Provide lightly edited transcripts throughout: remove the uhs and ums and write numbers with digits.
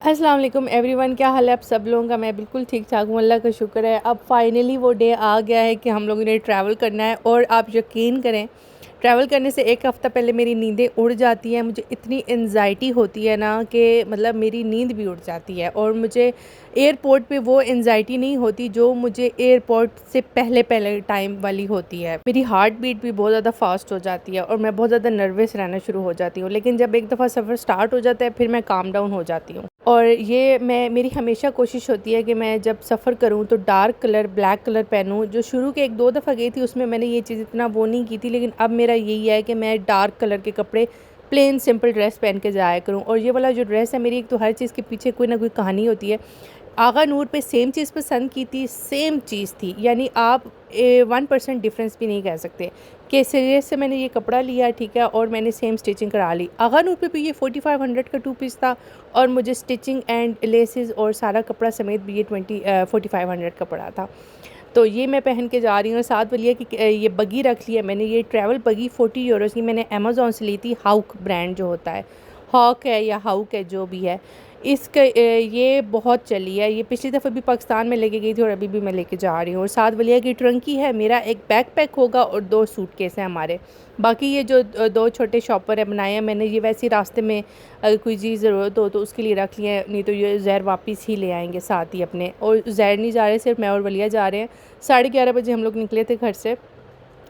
अस्सलाम वालेकुम एवरीवन, क्या हाल है आप सब लोगों का। मैं बिल्कुल ठीक ठाक हूँ, अल्लाह का शुक्र है। अब फाइनली वो डे आ गया है कि हम लोगों ने ट्रैवल करना है। और आप यकीन करें, ट्रैवल करने से एक हफ़्ता पहले मेरी नींदें उड़ जाती हैं। मुझे इतनी एंजाइटी होती है ना कि मतलब मेरी नींद भी उड़ जाती है। और मुझे एयरपोर्ट पे वो एंजाइटी नहीं होती जो मुझे एयरपोर्ट से पहले पहले टाइम वाली होती है। मेरी हार्ट बीट भी बहुत ज़्यादा फास्ट हो जाती है और मैं बहुत ज़्यादा नर्वस रहना शुरू हो जाती हूँ। लेकिन जब एक दफ़ा सफ़र स्टार्ट हो जाता है फिर मैं काम डाउन हो जाती हूँ। और ये मेरी हमेशा कोशिश होती है कि मैं जब सफ़र करूँ तो डार्क कलर, ब्लैक कलर पहनूँ। जो शुरू के 1-2 दफ़ा गई थी उसमें मैंने ये चीज़ इतना वो नहीं की थी, लेकिन अब मेरा यही है कि मैं डार्क कलर के कपड़े, प्लेन सिंपल ड्रेस पहन के जाया करूँ। और ये वाला जो ड्रेस है मेरी, एक तो हर चीज़ के पीछे कोई ना कोई कहानी होती है। आगा नूर पे सेम चीज़ पसंद की थी, सेम चीज़ थी, यानी आप 1% डिफरेंस भी नहीं कह सकते कि सीरियस से मैंने ये कपड़ा लिया, ठीक है, और मैंने सेम स्टिचिंग करा ली। आगा नूर पे भी ये 4500 का 2 पीस था और मुझे स्टिचिंग एंड लेसेस और सारा कपड़ा समेत भी ये 4500 का पड़ा था। तो ये मैं पहन के जा रही हूँ। साथ बोलिए कि ये बगी रख लिया मैंने, ये ट्रैवल बगी 40 यूरोज़ की मैंने अमेज़ॉन से ली थी। हाउक ब्रांड जो होता है, हॉक है या हाउक है जो भी है, इसका ये बहुत चली है। ये पिछली दफ़ा भी पाकिस्तान में लेके गई थी और अभी भी मैं लेके जा रही हूँ। और साथ बोलिए कि ट्रंकी है मेरा, एक बैकपैक होगा और 2 सूटकेस हैं हमारे। बाकी ये जो 2 छोटे शॉपर है बनाए हैं मैंने, ये वैसे ही रास्ते में अगर कोई चीज़ ज़रूरत हो तो उसके लिए रख लिए हैं, नहीं तो ये ज़हर वापस ही ले आएंगे साथ ही अपने। और ज़हर नहीं जा रहे, सिर्फ मैं और वलिया जा रहे हैं। 11:30 बजे हम लोग निकले थे घर से।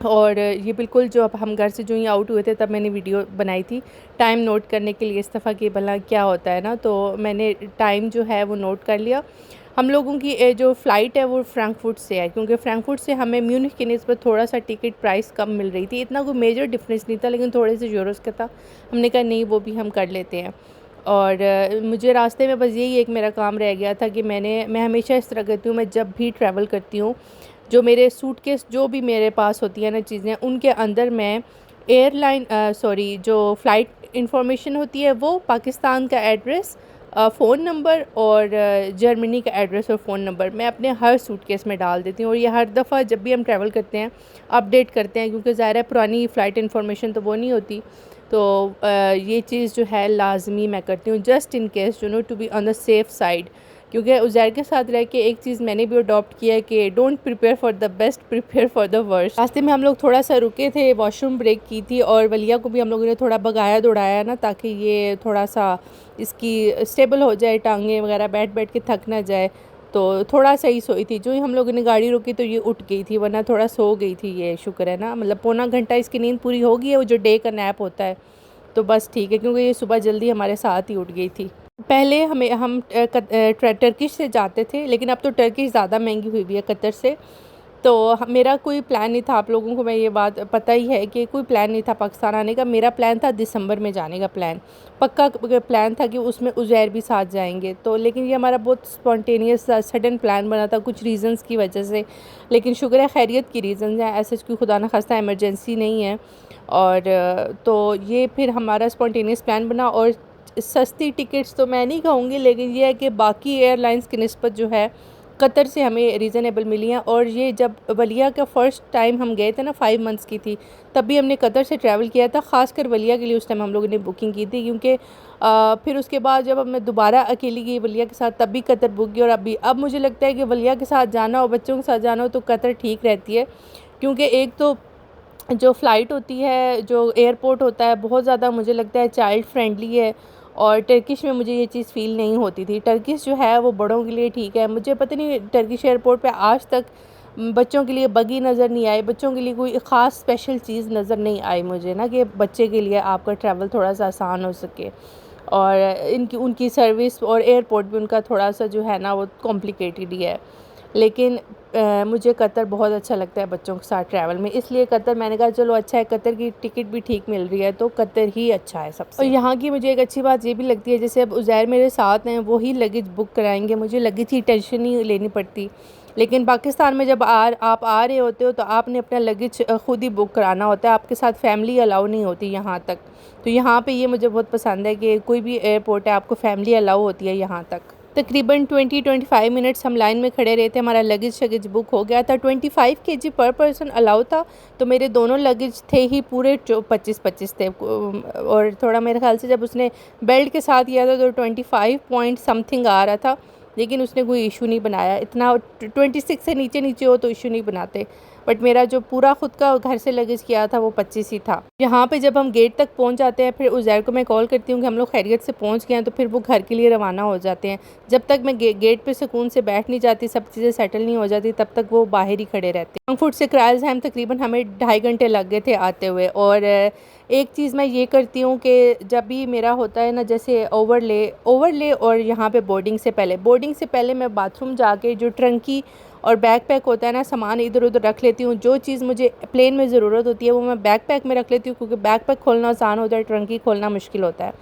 और ये बिल्कुल जो अब हम घर से जो ही आउट हुए थे तब मैंने वीडियो बनाई थी टाइम नोट करने के लिए, इस दफ़ा कि भला क्या होता है ना, तो मैंने टाइम जो है वो नोट कर लिया। हम लोगों की जो फ़्लाइट है वो फ्रैंकफर्ट से है, क्योंकि फ्रैंकफर्ट से हमें म्यूनिख की निस्बत थोड़ा सा टिकट प्राइस कम मिल रही थी। इतना कोई मेजर डिफरेंस नहीं था, लेकिन थोड़े से यूरोज़ का था। हमने कहा नहीं, वो भी हम कर लेते हैं। और मुझे रास्ते में बस यही एक मेरा काम रह गया था कि मैं हमेशा इस तरह करती हूँ, मैं जब भी ट्रैवल करती हूँ, जो मेरे सूटकेस जो भी मेरे पास होती है ना चीज़ें, उनके अंदर मैं जो फ़्लाइट इंफॉर्मेशन होती है वो, पाकिस्तान का एड्रेस, फ़ोन नंबर और जर्मनी का एड्रेस और फ़ोन नंबर मैं अपने हर सूटकेस में डाल देती हूँ। और ये हर दफ़ा जब भी हम ट्रैवल करते हैं अपडेट करते हैं, क्योंकि ज़ाहिर है पुरानी फ़्लाइट इंफॉर्मेशन तो वो नहीं होती। तो ये चीज़ जो है लाजमी मैं करती हूँ, just in case to be on the safe side. क्योंकि उज़ैर के साथ रह के एक चीज़ मैंने भी अडॉप्ट किया है कि don't prepare for the best, prepare for the worst. रास्ते में हम लोग थोड़ा सा रुके थे, वॉशरूम ब्रेक की थी, और वलिया को भी हम लोगों ने थोड़ा भगाया दौड़ाया ना, ताकि ये थोड़ा सा इसकी स्टेबल हो जाए, टांगें वगैरह बैठ बैठ के थक ना जाए। तो थोड़ा सा ही सोई थी, जो ही हम लोगों ने गाड़ी रोकी तो ये उठ गई थी, वरना थोड़ा सो गई थी। ये शुक्र है ना, मतलब पौना घंटा इसकी नींद पूरी हो गई है, वो जो डे का नैप होता है, तो बस ठीक है, क्योंकि ये सुबह जल्दी हमारे साथ ही उठ गई थी। पहले हम टर्किश से जाते थे, लेकिन अब तो टर्किश ज़्यादा महंगी हुई हुई है कतर से। तो मेरा कोई प्लान नहीं था, आप लोगों को मैं ये बात पता ही है कि कोई प्लान नहीं था पाकिस्तान आने का। मेरा प्लान था दिसंबर में जाने का, पक्का प्लान था कि उसमें उज़ैर भी साथ जाएंगे। तो लेकिन ये हमारा बहुत स्पॉन्टेनियस सडन प्लान बना था कुछ रीज़न्स की वजह से, लेकिन शुक्र है खैरियत की रीज़न्स हैं, ऐसे कोई खुदा न खास्ता इमरजेंसी नहीं है। और तो ये फिर हमारा स्पॉन्टेनियस प्लान बना। और सस्ती टिकट्स तो मैं नहीं कहूँगी, लेकिन ये है कि बाकी एयरलाइंस की निस्बत जो है कतर से हमें रीज़नेबल मिली हैं। और ये जब वलिया का फ़र्स्ट टाइम हम गए थे ना, 5 मंथ्स की थी, तब भी हमने कतर से ट्रैवल किया था, ख़ासकर वलिया के लिए उस टाइम हम लोगों ने बुकिंग की थी। क्योंकि फिर उसके बाद जब मैं दोबारा अकेली गई वलिया के साथ, तब भी कतर बुक की। और अब मुझे लगता है कि वलिया के साथ जाना और बच्चों के साथ जाना हो तो कतर ठीक रहती है। क्योंकि एक तो जो फ़्लाइट होती है, जो एयरपोर्ट होता है, बहुत ज़्यादा मुझे लगता है चाइल्ड फ्रेंडली है। और टर्किश में मुझे ये चीज़ फ़ील नहीं होती थी। टर्किश जो है वो बड़ों के लिए ठीक है। मुझे पता नहीं, टर्किश एयरपोर्ट पे आज तक बच्चों के लिए बगी नज़र नहीं आई, बच्चों के लिए कोई ख़ास स्पेशल चीज़ नज़र नहीं आई मुझे ना, कि बच्चे के लिए आपका ट्रैवल थोड़ा सा आसान हो सके। और इनकी उनकी सर्विस और एयरपोर्ट भी उनका थोड़ा सा जो है ना वो कॉम्प्लिकेटेड ही है। लेकिन मुझे कतर बहुत अच्छा लगता है बच्चों के साथ ट्रैवल में, इसलिए कतर मैंने कहा चलो अच्छा है, कतर की टिकट भी ठीक मिल रही है तो कतर ही अच्छा है सबसे। और यहाँ की मुझे एक अच्छी बात ये भी लगती है, जैसे अब उज़ैर मेरे साथ हैं, वो ही लगेज बुक कराएंगे, मुझे लगेज की टेंशन नहीं लेनी पड़ती। लेकिन पाकिस्तान में जब आप आ रहे होते हो तो आपने अपना लगेज ख़ुद ही बुक कराना होता है, आपके साथ फैमिली अलाउ नहीं होती यहाँ तक। तो यहाँ पे ये मुझे बहुत पसंद है कि कोई भी एयरपोर्ट है आपको फैमिली अलाउ होती है यहाँ तक। तकरीबन 20-25 मिनट्स हम लाइन में खड़े रहे थे। हमारा लगेज शगेज बुक हो गया था। 25 केजी पर पर्सन अलाउ था, तो मेरे दोनों लगेज थे ही पूरे 25-25 थे। और थोड़ा मेरे ख्याल से जब उसने बेल्ट के साथ किया था तो 25 पॉइंट समथिंग आ रहा था, लेकिन उसने कोई इशू नहीं बनाया। इतना 26 से नीचे नीचे हो तो इशू नहीं बनाते, बट मेरा जो पूरा खुद का घर से लगेज किया था वो 25 ही था। यहाँ पे जब हम गेट तक पहुँच जाते हैं, फिर उज़ैर को मैं कॉल करती हूँ कि हम लोग खैरियत से पहुँच गए हैं, तो फिर वो घर के लिए रवाना हो जाते हैं। जब तक मैं गेट पे सुकून से बैठ नहीं जाती, सब चीज़ें सेटल नहीं हो जाती, तब तक वो बाहर ही खड़े रहते हैं। फ्रैंकफर्ट से क्राइल्सहाइम तकरीबन हमें 2.5 घंटे लग गए थे आते हुए। और एक चीज़ मैं ये करती हूँ कि जब भी मेरा होता है ना, जैसे ओवरले और यहाँ पे बोर्डिंग से पहले मैं बाथरूम जाके जो ट्रंकी और बैकपैक होता है ना, सामान इधर उधर रख लेती हूँ। जो चीज़ मुझे प्लेन में ज़रूरत होती है वो मैं बैकपैक में रख लेती हूँ, क्योंकि बैकपैक खोलना आसान होता है, ट्रंकी खोलना मुश्किल होता है।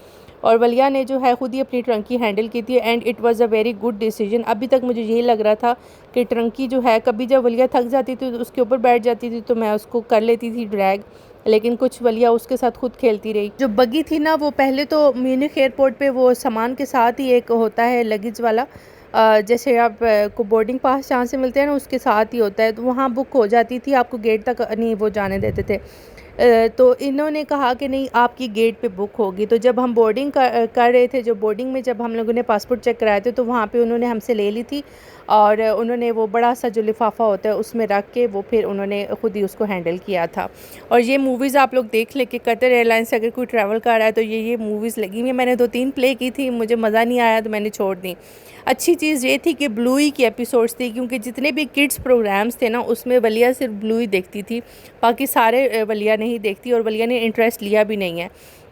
और वलिया ने जो है ख़ुद ही अपनी ट्रंकी हैंडल की थी, and it was a very good decision. अभी तक मुझे यही लग रहा था कि ट्रंकी जो है, कभी जब वलिया थक जाती थी तो उसके ऊपर बैठ जाती थी, तो मैं उसको कर लेती थी ड्रैग, लेकिन कुछ वलिया उसके साथ खुद खेलती रही। जो बग्गी थी ना, वो पहले तो म्यूनिख एयरपोर्ट पे वो सामान के साथ ही एक होता है लगेज वाला, जैसे आप को बोर्डिंग पास जहाँ से मिलते हैं ना, उसके साथ ही होता है, तो वहाँ बुक हो जाती थी, आपको गेट तक नहीं वो जाने देते थे। तो इन्होंने कहा कि नहीं, आपकी गेट पे बुक होगी। तो जब हम बोर्डिंग कर रहे थे, जो बोर्डिंग में जब हम लोगों ने पासपोर्ट चेक कराए थे, तो वहाँ पे उन्होंने हमसे ले ली थी, और उन्होंने वो बड़ा सा जो लिफाफा होता है उसमें रख के वो फिर उन्होंने ख़ुद ही उसको हैंडल किया था। और ये मूवीज़ आप लोग देख ले कि कतर एयरलाइंस से अगर कोई ट्रैवल कर रहा है तो ये मूवीज़ लगी हुई है। मैंने 2-3 प्ले की थी, मुझे मज़ा नहीं आया तो मैंने छोड़ दी। अच्छी चीज़ ये थी कि ब्लूई की एपिसोड्स थी, क्योंकि जितने भी किड्स प्रोग्राम्स थे ना, उसमें वलिया सिर्फ ब्लूई देखती थी, बाकी सारे वलिया नहीं देखती, और वलिया ने इंटरेस्ट लिया भी नहीं है।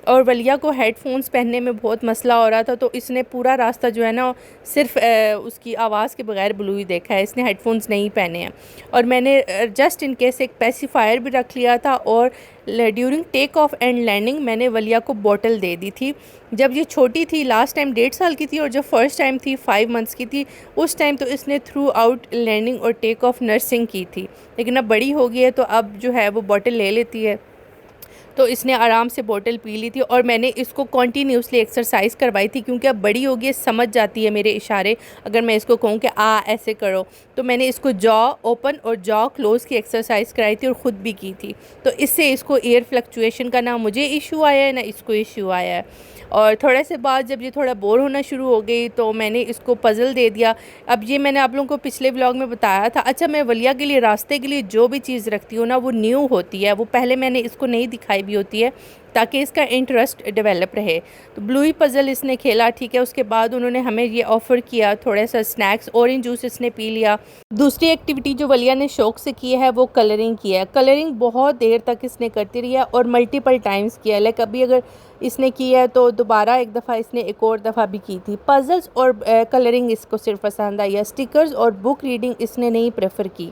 और वलिया को हेडफोन्स पहनने में बहुत मसला हो रहा था, तो इसने पूरा रास्ता जो है ना सिर्फ उसकी आवाज़ के बगैर ब्लूई देखा है, इसने हेडफोन्स नहीं पहने हैं। और मैंने जस्ट इन केस एक पेसिफायर भी रख लिया था, और during take off and landing मैंने वलिया को बोतल दे दी थी। जब ये छोटी थी, लास्ट टाइम 1.5 साल की थी, और जब फर्स्ट टाइम थी 5 मंथ्स की थी, उस टाइम तो इसने थ्रू आउट लैंडिंग और टेक ऑफ नर्सिंग की थी। लेकिन अब बड़ी हो गई है, तो अब जो है वो बोतल ले लेती है, तो इसने आराम से बोतल पी ली थी। और मैंने इसको कॉन्टीन्यूसली एक्सरसाइज करवाई थी, क्योंकि अब बड़ी हो गई, समझ जाती है मेरे इशारे। अगर मैं इसको कहूँ कि ऐसे करो, तो मैंने इसको जॉ ओपन और जॉ क्लोज की एक्सरसाइज कराई थी, और ख़ुद भी की थी। तो इससे इसको एयर फ्लक्चुएशन का ना मुझे इशू आया है, ना इसको इशू आया है। और थोड़े से बाद जब ये थोड़ा बोर होना शुरू हो गई, तो मैंने इसको पज़ल दे दिया। अब ये मैंने आप लोगों को पिछले व्लॉग में बताया था। अच्छा, मैं वलिया के लिए रास्ते के लिए जो भी चीज़ रखती हूँ ना, वो न्यू होती है, वो पहले मैंने इसको नहीं दिखाई भी होती है, ताकि इसका इंटरेस्ट डेवलप रहे। तो ब्लूई पज़ल इसने खेला, ठीक है। उसके बाद उन्होंने हमें ये ऑफ़र किया थोड़ा सा स्नैक्स, ऑरेंज जूस इसने पी लिया। दूसरी एक्टिविटी जो वलिया ने शौक़ से की है वो कलरिंग की है। कलरिंग बहुत देर तक इसने करती रही है, और मल्टीपल टाइम्स किया है। लाइक अभी अगर इसने की है तो दोबारा एक दफ़ा इसने एक और दफ़ा भी की थी। पज़ल्स और कलरिंग इसको सिर्फ पसंद आई है, स्टिकर्स और बुक रीडिंग इसने नहीं प्रेफर की।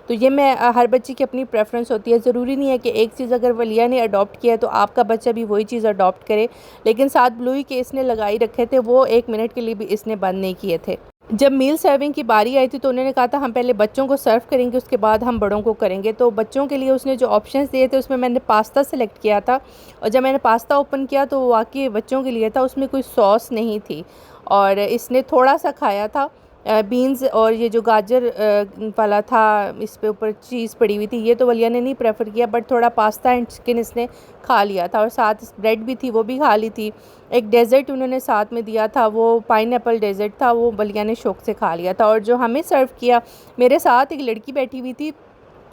तो ये मैं हर बच्चे की अपनी प्रेफरेंस होती है। ज़रूरी नहीं है कि एक चीज़ अगर वलिया ने अडॉप्ट किया है तो आपका बच्चा भी वही चीज़ अडॉप्ट करे। लेकिन साथ ब्लूई के इसने लगाई रखे थे, वो 1 मिनट के लिए भी इसने बंद नहीं किए थे। जब मील सर्विंग की बारी आई थी, तो उन्होंने कहा था हम पहले बच्चों को सर्व करेंगे, उसके बाद हम बड़ों को करेंगे। तो बच्चों के लिए उसने जो ऑप्शंस दिए थे, उसमें मैंने पास्ता सेलेक्ट किया था, और जब मैंने पास्ता ओपन किया तो वाकई बच्चों के लिए था, उसमें कोई सॉस नहीं थी, और इसने थोड़ा सा खाया था। बीन्स और ये जो गाजर वाला था, इस पे ऊपर चीज़ पड़ी हुई थी, ये तो वलिया ने नहीं प्रेफर किया, बट थोड़ा पास्ता एंड चिकन इसने खा लिया था, और साथ ब्रेड भी थी, वो भी खा ली थी। एक डेज़र्ट उन्होंने साथ में दिया था, वो पाइनएप्पल डेज़र्ट था, वो वलिया ने शौक़ से खा लिया था। और जो हमें सर्व किया, मेरे साथ एक लड़की बैठी हुई थी,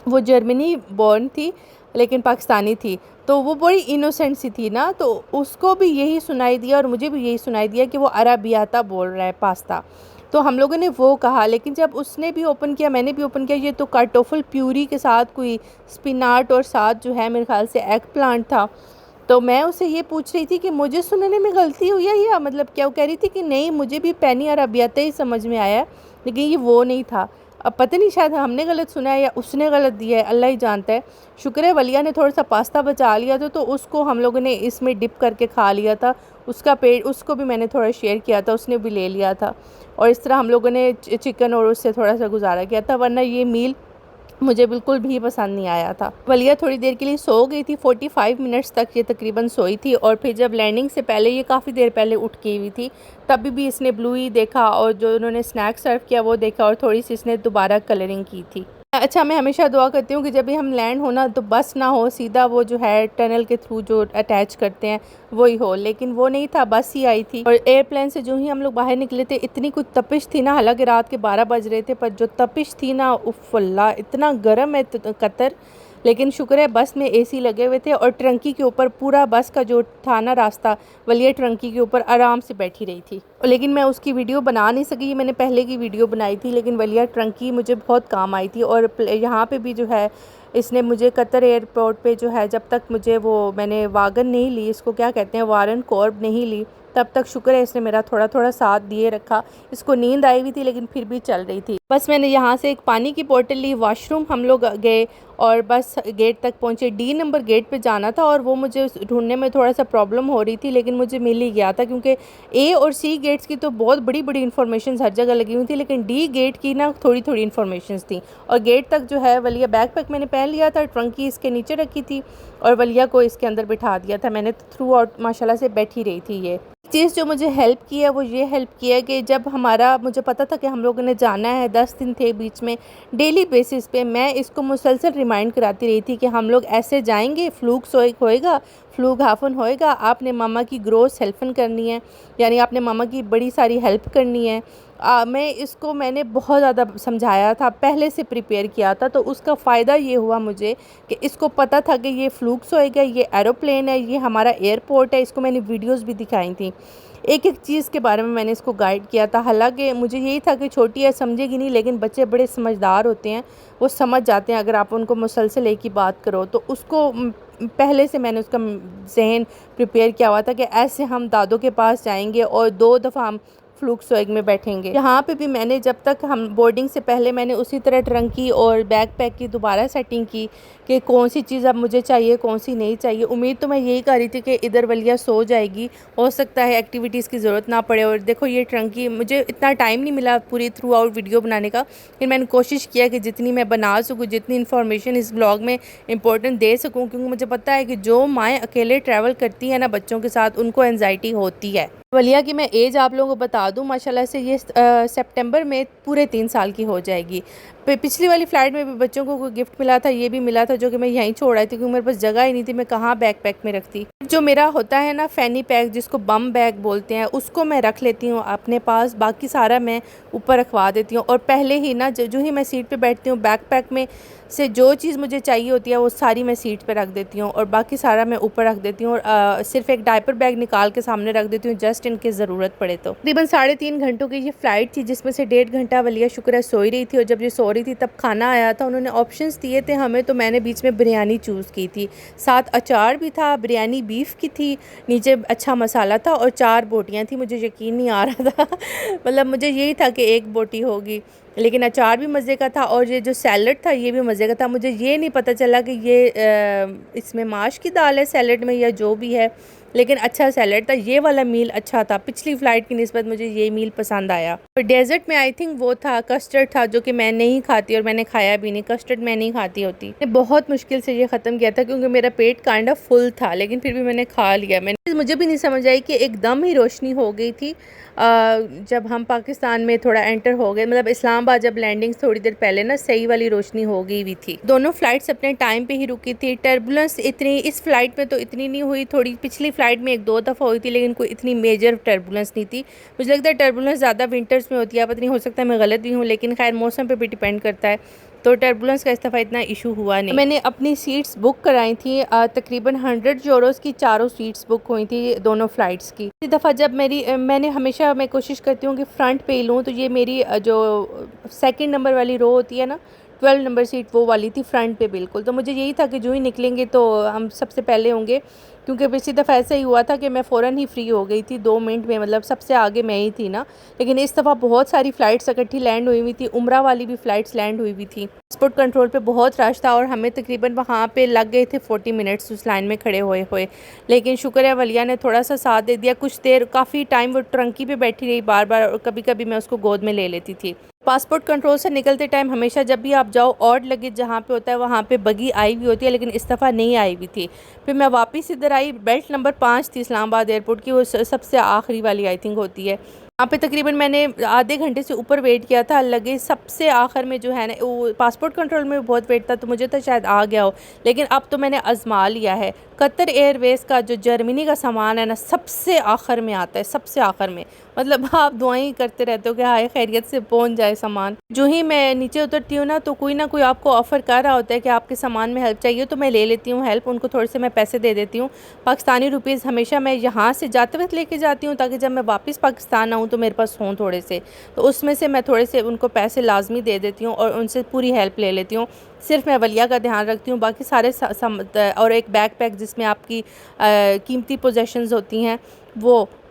वो जर्मनी बॉर्न थी लेकिन पाकिस्तानी थी, तो वो बड़ी इनोसेंट सी थी ना, तो उसको भी यही सुनाई दिया और मुझे भी यही सुनाई दिया कि वो अराबियाता बोल रहा है पास्ता। तो हम लोगों ने वो कहा, लेकिन जब उसने भी ओपन किया, मैंने भी ओपन किया, ये तो कार्टोफल प्यूरी के साथ कोई स्पिनाट और साथ जो है मेरे ख्याल से एग प्लांट था। तो मैं उससे ये पूछ रही थी कि मुझे सुनने में गलती हुई है, या मतलब क्या? वो कह रही थी कि नहीं, मुझे भी पैनी अराबियाता ही समझ में आया, लेकिन ये वो नहीं था। अब पता नहीं, शायद हमने गलत सुना है या उसने गलत दिया है, अल्लाह ही जानता है। शुक्र है वलिया ने थोड़ा सा पास्ता बचा लिया था, तो उसको हम लोगों ने इसमें डिप करके खा लिया था। उसका पेट, उसको भी मैंने थोड़ा शेयर किया था, उसने भी ले लिया था, और इस तरह हम लोगों ने चिकन और उससे थोड़ा सा गुजारा किया था। वरना ये मील मुझे बिल्कुल भी पसंद नहीं आया था। वलिया थोड़ी देर के लिए सो गई थी, 45 मिनट्स तक ये तकरीबन सोई थी, और फिर जब लैंडिंग से पहले ये काफ़ी देर पहले उठ गई हुई थी, तभी भी इसने ब्लू ही देखा और जो उन्होंने स्नैक सर्व किया वो देखा, और थोड़ी सी इसने दोबारा कलरिंग की थी। अच्छा, मैं हमेशा दुआ करती हूँ कि जब भी हम लैंड हो ना तो बस ना हो, सीधा वो जो है टनल के थ्रू जो अटैच करते हैं वही हो, लेकिन वो नहीं था, बस ही आई थी। और एयरप्लेन से जो ही हम लोग बाहर निकले थे इतनी कुछ तपिश थी ना, हालांकि रात के 12 बज रहे थे, पर जो तपिश थी ना, उफ़ अल्लाह, इतना गर्म है कतर। लेकिन शुक्र है बस में एसी लगे हुए थे, और टंकी के ऊपर पूरा बस का जो था ना रास्ता, वलिया टंकी के ऊपर आराम से बैठी रही थी। लेकिन मैं उसकी वीडियो बना नहीं सकी, मैंने पहले की वीडियो बनाई थी, लेकिन वलिया टंकी मुझे बहुत काम आई थी। और यहाँ पे भी जो है इसने मुझे कतर एयरपोर्ट पे जो है, जब तक मुझे वो मैंने वागन नहीं ली, इसको क्या कहते हैं, वारन कॉर्ब नहीं ली, तब तक शुक्र है इसने मेरा थोड़ा थोड़ा साथ दिए रखा। इसको नींद आई हुई थी लेकिन फिर भी चल रही थी। बस मैंने यहाँ से एक पानी की बोतल ली, वॉशरूम हम लोग गए और बस गेट तक पहुँचे। डी नंबर गेट पे जाना था, और वो मुझे ढूंढने में थोड़ा सा प्रॉब्लम हो रही थी, लेकिन मुझे मिल ही गया था, क्योंकि ए और सी गेट्स की तो बहुत बड़ी बड़ी इन्फॉर्मेशन हर जगह लगी हुई थी, लेकिन डी गेट की ना थोड़ी थोड़ी इन्फॉर्मेशन थी। और गेट तक जो है वलिया बैकपैक मैंने पहन लिया था, ट्रंकी इसके नीचे रखी थी, और वलिया को इसके अंदर बिठा दिया था मैंने। थ्रू आउट माशाल्लाह से बैठी रही थी। ये चीज़ जो मुझे हेल्प की है वो ये हेल्प की है कि जब मुझे पता था कि हम लोगों ने जाना है, 10 दिन थे बीच में, डेली बेसिस पे मैं इसको मुसलसल रिमाइंड कराती रही थी कि हम लोग ऐसे जाएंगे, फ्लूक होएगा, फ्लूक हाफन होएगा, आपने मामा की ग्रोस हेल्पन करनी है, यानी आपने मामा की बड़ी सारी हेल्प करनी है। मैंने बहुत ज़्यादा समझाया था, पहले से प्रिपेयर किया था, तो उसका फ़ायदा ये हुआ मुझे कि इसको पता था कि ये फ्लूक्स होएगा, ये एरोप्लेन है, ये हमारा एयरपोर्ट है। इसको मैंने वीडियोस भी दिखाई थी, एक एक चीज़ के बारे में मैंने इसको गाइड किया था। हालांकि मुझे यही था कि छोटी है, समझेगी नहीं, लेकिन बच्चे बड़े समझदार होते हैं, वो समझ जाते हैं अगर आप उनको मुसलसल एक ही बात करो। तो उसको पहले से मैंने उसका जहन प्रिपेयर किया हुआ था कि ऐसे हम दादों के पास जाएंगे और 2 दफ़ा हम फ्लूक स्वेग में बैठेंगे। यहाँ पे भी मैंने जब तक हम बोर्डिंग से पहले मैंने उसी तरह ट्रंकी और बैग पैक की दोबारा सेटिंग की कि कौन सी चीज़ अब मुझे चाहिए, कौन सी नहीं चाहिए। उम्मीद तो मैं यही कर रही थी कि इधर वलिया सो जाएगी, हो सकता है एक्टिविटीज़ की ज़रूरत ना पड़े। और देखो ये ट्रंकी, मुझे इतना टाइम नहीं मिला पूरी थ्रू आउट वीडियो बनाने का, लेकिन मैंने कोशिश किया कि जितनी मैं बना सकूँ, जितनी इन्फॉर्मेशन इस ब्लॉग में इंपॉर्टेंट दे सकूँ, क्योंकि मुझे पता है कि जो माएँ अकेले ट्रैवल करती हैं ना बच्चों के साथ, उनको एनजाइटी होती है। वलिया की मैं एज आप लोगों को बता दूं, माशाल्लाह से ये सितंबर में पूरे 3 साल की हो जाएगी। पिछली वाली फ़्लाइट में भी बच्चों को कोई गिफ्ट मिला था, ये भी मिला था, जो कि मैं यहीं छोड़ आई थी क्योंकि मेरे पास जगह ही नहीं थी, मैं कहाँ बैकपैक में रखती। जो मेरा होता है ना फैनी पैक, जिसको बम बैग बोलते हैं, उसको मैं रख लेती हूँ अपने पास, बाकी सारा मैं ऊपर रखवा देती हूँ। और पहले ही ना जो ही मैं सीट पे बैठती हूँ, बैकपैक में से जो चीज़ मुझे चाहिए होती है वो सारी मैं सीट पे रख देती हूँ, और बाकी सारा मैं ऊपर रख देती हूँ। और सिर्फ एक डायपर बैग निकाल के सामने रख देती हूँ, जस्ट इनके ज़रूरत पड़े तो। तकरीबन 3.5 घंटों की ये फ़्लाइट थी, जिसमें से 1.5 घंटा वलिया शुक्र है सोई रही थी। और जब ये सो रही थी तब खाना आया था, उन्होंने ऑप्शंस दिए थे हमें, तो मैंने बीच में बिरयानी चूज़ की थी। साथ अचार भी था, बिरयानी बीफ की थी, नीचे अच्छा मसाला था, और 4 बोटियाँ थी। मुझे यकीन नहीं आ रहा था मतलब मुझे यही था कि 1 बोटी होगी, लेकिन अचार भी मज़े का था, और ये जो सैलड था ये भी मज़े का था। मुझे ये नहीं पता चला कि ये इसमें माश की दाल है सैलड में या जो भी है, लेकिन अच्छा सैलड था। ये वाला मील अच्छा था, पिछली फ़्लाइट की निस्बत मुझे ये मील पसंद आया। और डेजर्ट में आई थिंक वो था कस्टर्ड था, जो कि मैं नहीं खाती और मैंने खाया भी नहीं, कस्टर्ड मैं नहीं खाती होती। मैंने बहुत मुश्किल से ये ख़त्म किया था क्योंकि मेरा पेट काइंड ऑफ फुल था, लेकिन फिर भी मैंने खा लिया। मुझे भी नहीं समझ आई कि एकदम ही रोशनी हो गई थी जब हम पाकिस्तान में थोड़ा एंटर हो गए, मतलब इस्लामाबाद जब लैंडिंग थोड़ी देर पहले ना सही वाली रोशनी हो गई हुई थी। दोनों फ़्लाइट्स अपने टाइम पे ही रुकी थी। टर्बुलेंस इतनी इस फ्लाइट में तो इतनी नहीं हुई, थोड़ी पिछली फ़्लाइट में 1-2 दफ़ा हुई थी, लेकिन कोई इतनी मेजर टर्बुलेंस नहीं थी। मुझे लगता है टर्बुलेंस ज़्यादा विंटर्स में होती है, पता नहीं, हो सकता है मैं गलत भी हूँ, लेकिन खैर मौसम पर भी डिपेंड करता है, तो टर्बुलेंस का इस दफ़ा इतना इशू हुआ नहीं। मैंने अपनी सीट्स बुक कराई थी, तकरीबन 100 यूरोस की चारों सीट्स बुक हुई थी दोनों फ़्लाइट्स की। इस दफ़ा जब मैंने हमेशा मैं कोशिश करती हूँ कि फ़्रंट पे ही लूँ, तो ये मेरी जो सेकंड नंबर वाली रो होती है ना, 12 नंबर सीट वो वाली थी फ्रंट पे बिल्कुल। तो मुझे यही था कि जो ही निकलेंगे तो हम सबसे पहले होंगे, क्योंकि पिछली दफ़ा ऐसा ही हुआ था कि मैं फ़ौरन ही फ्री हो गई थी 2 मिनट में, मतलब सबसे आगे मैं ही थी ना। लेकिन इस दफ़ा बहुत सारी फ़्लाइट्स इकट्ठी लैंड हुई हुई थी, उम्रा वाली भी फ़्लाइट्स लैंड हुई हुई थी। पासपोर्ट कंट्रोल पे बहुत रश था और हमें तकरीबन वहाँ पे लग गए थे 40 मिनट्स उस लाइन में खड़े हुए। लेकिन शुक्र है वलिया ने थोड़ा सा साथ दे दिया, कुछ देर काफ़ी टाइम वो ट्रंकी पे बैठी रही बार बार, और कभी कभी मैं उसको गोद में ले लेती थी। पासपोर्ट कंट्रोल से निकलते टाइम हमेशा जब भी आप जाओ ऑड लगेज जहाँ पे होता है वहाँ पे बगी आई हुई होती है, लेकिन इस दफ़ा नहीं आई हुई थी। फिर मैं वापस इधर आई, बेल्ट नंबर 5 थी इस्लामाबाद एयरपोर्ट की, वो सबसे आखिरी वाली आई थिंक होती है। वहाँ पे तकरीबन मैंने आधे घंटे से ऊपर वेट किया था, लगेज सबसे आखिर में जो है ना, वो पासपोर्ट कंट्रोल में बहुत वेट था तो मुझे तो शायद आ गया हो, लेकिन अब तो मैंने आजमा लिया है। कतर एयरवेज़ का जो जर्मनी का सामान है ना, सबसे आखिर में आता है, सबसे आखिर में। मतलब आप दुआएं ही करते रहते हो कि हाय खैरियत से पहुंच जाए सामान। जो ही मैं नीचे उतरती हूँ ना कोई आपको ऑफ़र कर रहा होता है कि आपके सामान में हेल्प चाहिए, तो मैं ले लेती हूँ हेल्प, उनको थोड़े से मैं पैसे दे देती हूँ। पाकिस्तानी रुपीज़ हमेशा मैं यहाँ से जाते वक्त लेके जाती हूँ ताकि जब मैं वापस पाकिस्तान आऊँ तो मेरे पास हों थोड़े से, तो उसमें से मैं थोड़े से उनको पैसे लाजमी दे देती हूँ और उनसे पूरी हेल्प ले लेती हूँ। सिर्फ मैं वलिया का ध्यान रखती हूँ, बाकी सारे और एक बैकपैक जिसमें आपकी कीमती पोजेशंस होती हैं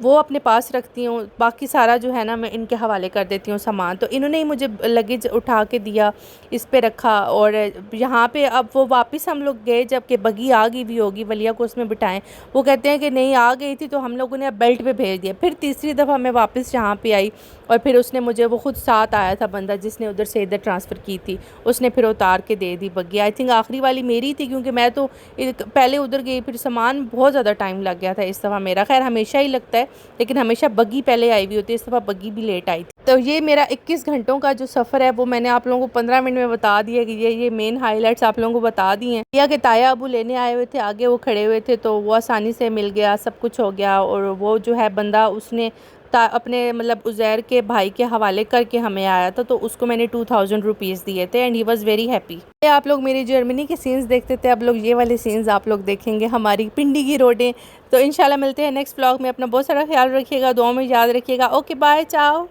वो अपने पास रखती हूँ। बाकी सारा जो है ना मैं इनके हवाले कर देती हूँ सामान। तो इन्होंने ही मुझे लगेज उठा के दिया, इस पे रखा, और यहाँ पे अब वो वापस हम लोग गए जबकि बगी आ गई भी होगी, वलिया को उसमें बिठाएं, वो कहते हैं कि नहीं आ गई थी, तो हम लोगों ने अब बेल्ट पे भेज दिया। फिर तीसरी दफ़ा मैं वापस यहाँ पे आई और फिर उसने मुझे, वो खुद साथ आया था बंदा जिसने उधर से इधर ट्रांसफ़र की थी, उसने फिर उतार के दे दी बग्गी। आई थिंक आखिरी वाली मेरी थी क्योंकि मैं तो पहले उधर गई, फिर सामान बहुत ज़्यादा टाइम लग गया था इस दफ़ा मेरा। खैर हमेशा ही लगता है, लेकिन हमेशा बग्गी पहले आई हुई होती है, इस दफ़ा बग्गी भी लेट आई थी। तो ये मेरा 21 घंटों का जो सफ़र है वो मैंने आप लोगों को 15 मिनट में बता दिया कि ये मेन हाईलाइट्स आप लोगों को बता दिए हैं। या कि ताया अबू लेने आए हुए थे, आगे वो खड़े हुए थे, तो वो आसानी से मिल गया, सब कुछ हो गया। और वो जो है बंदा, उसने अपने मतलब उज़ैर के भाई के हवाले करके हमें आया था, तो उसको मैंने 2000 रुपीज़ दिए थे and he was very happy. आप लोग मेरी जर्मनी के सीन्स देखते थे, अब लोग ये वाले सीन्स आप लोग देखेंगे, हमारी पिंडी की रोडें। तो इंशाल्लाह मिलते हैं नेक्स्ट व्लॉग में। अपना बहुत सारा ख्याल रखिएगा, दुआ में याद रखिएगा। ओके बाय, चाओ।